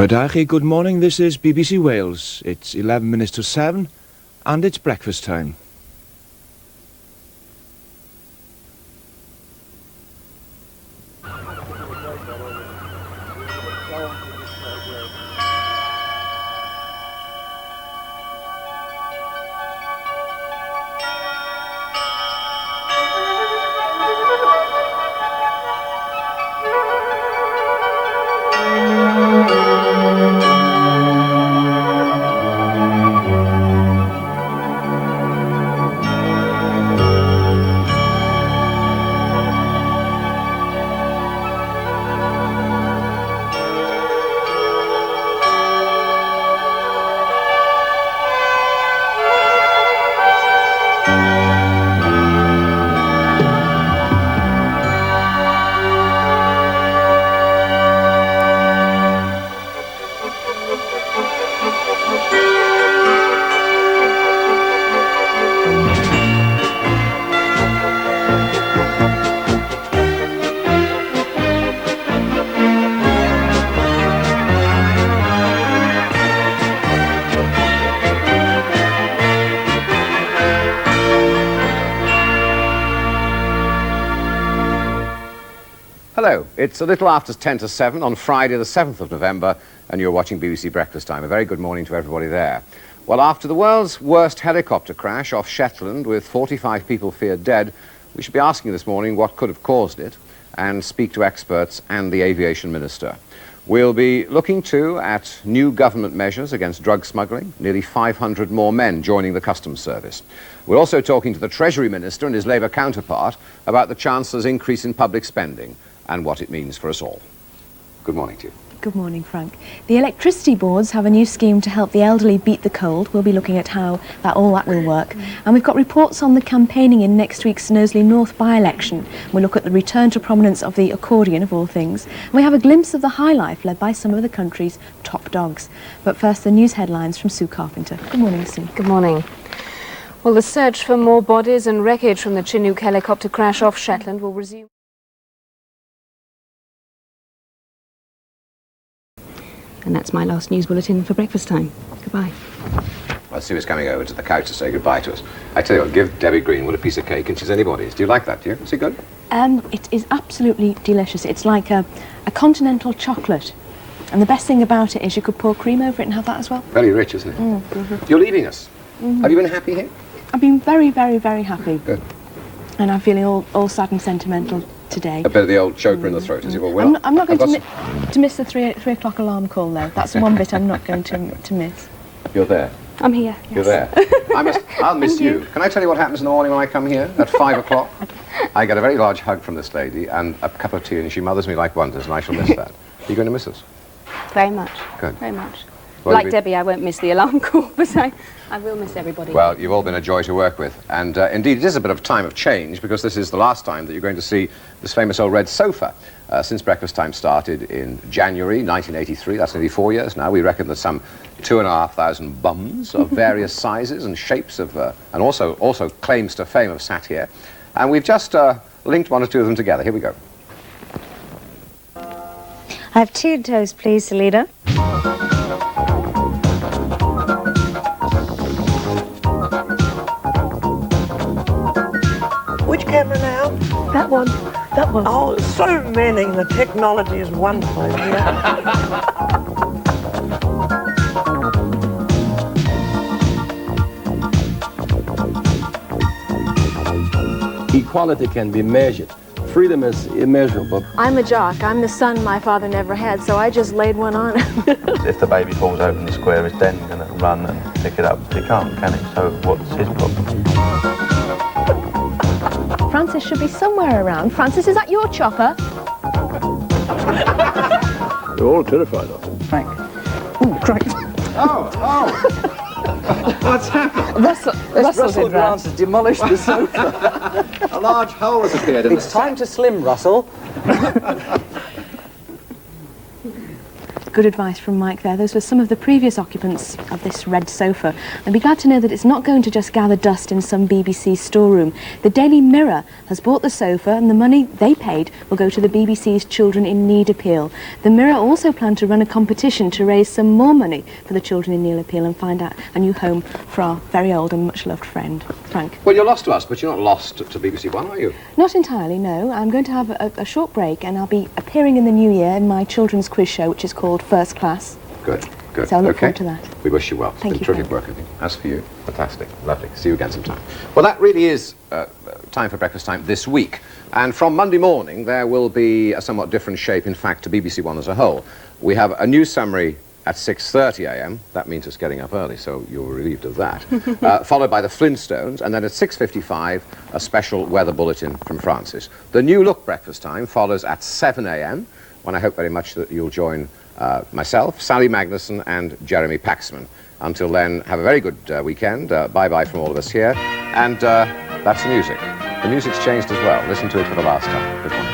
Croedachi, good morning. This is BBC Wales. It's 11 minutes to 7 and it's breakfast time. Hello, it's a little after 10 to 7 on Friday the 7th of November and you're watching BBC Breakfast Time. A very good morning to everybody there. Well, after the world's worst helicopter crash off Shetland with 45 people feared dead, we should be asking this morning what could have caused it and speak to experts and the aviation minister. We'll be looking too at new government measures against drug smuggling, nearly 500 more men joining the customs service. We're also talking to the Treasury Minister and his Labour counterpart about the Chancellor's increase in public spending and what it means for us all. Good morning to you. Good morning, Frank. The electricity boards have a new scheme to help the elderly beat the cold. We'll be looking at how all that will work. And we've got reports on the campaigning in next week's Knowsley North by-election. We'll look at the return to prominence of the accordion, of all things. And we have a glimpse of the high life led by some of the country's top dogs. But first, the news headlines from Sue Carpenter. Good morning, Sue. Good morning. Well, the search for more bodies and wreckage from the Chinook helicopter crash off Shetland will resume. And that's my last news bulletin for breakfast time. Goodbye. Well, Sue is coming over to the couch to say goodbye to us. I tell you what, give Debbie Greenwood a piece of cake and she's anybody's. Do you like that, do you? Is it good? It is absolutely delicious. It's like a continental chocolate. And the best thing about it is you could pour cream over it and have that as well. Very rich, isn't it? You're leaving us. Have you been happy here? I've been very, very, very happy. Good. And I'm feeling all sad and sentimental today. A bit of the old choker in the throat, is it? Well, I'm not going to miss the 3 o'clock alarm call, though. That's the one bit I'm not going to miss. You're there. I'm here. Yes. You're there. I'll miss you. Can I tell you what happens in the morning when I come here at 5 o'clock? I get a very large hug from this lady and a cup of tea, and she mothers me like wonders, and I shall miss that. Are you going to miss us? Very much. Good. Very much. Well, like Debbie, I won't miss the alarm call, but I will miss everybody. Well, you've all been a joy to work with, and indeed it is a bit of time of change because this is the last time that you're going to see this famous old red sofa. Since Breakfast Time started in January 1983, that's nearly 4 years now, we reckon that some 2,500 bums of various sizes and shapes and also claims to fame have sat here, and we've just linked one or two of them together. Here we go. I have 2 toast, please, Salida. Which camera now? That one. That one. Oh, so many. The technology is wonderful. Equality can be measured. Freedom is immeasurable. I'm a jock. I'm the son my father never had, so I just laid one on. If the baby falls over in the square, it's then going to run and pick it up. He can't, can he? So what's his problem? Francis should be somewhere around. Francis, is that your chopper? They're all terrified of him. Frank. Ooh, cracked. Oh! What's happened? Russell Grant has demolished the sofa. A large hole has appeared in It's time to slim, Russell. Good advice from Mike there. Those were some of the previous occupants of this red sofa. And be glad to know that it's not going to just gather dust in some BBC storeroom. The Daily Mirror has bought the sofa, and the money they paid will go to the BBC's Children in Need appeal. The Mirror also plan to run a competition to raise some more money for the Children in Need appeal and find out a new home for our very old and much loved friend, Frank. Well, you're lost to us, but you're not lost to BBC One, are you? Not entirely, no. I'm going to have a short break, and I'll be appearing in the new year in my children's quiz show, which is called First Class. Good, good. So I look forward to that. We wish you well. It's Thank been you, terrific Frank. work, I think. As for you, fantastic, lovely. See you again sometime. Well, that really is time for breakfast time this week. And from Monday morning, there will be a somewhat different shape, in fact, to BBC One as a whole. We have a news summary at 6:30 a.m. That means it's getting up early, so you're relieved of that. Followed by the Flintstones, and then at 6:55, a special weather bulletin from Francis. The New Look breakfast time follows at 7 a.m., when I hope very much that you'll join myself, Sally Magnuson, and Jeremy Paxman. Until then, have a very good weekend. Bye-bye from all of us here. And that's the music. The music's changed as well. Listen to it for the last time. Good one.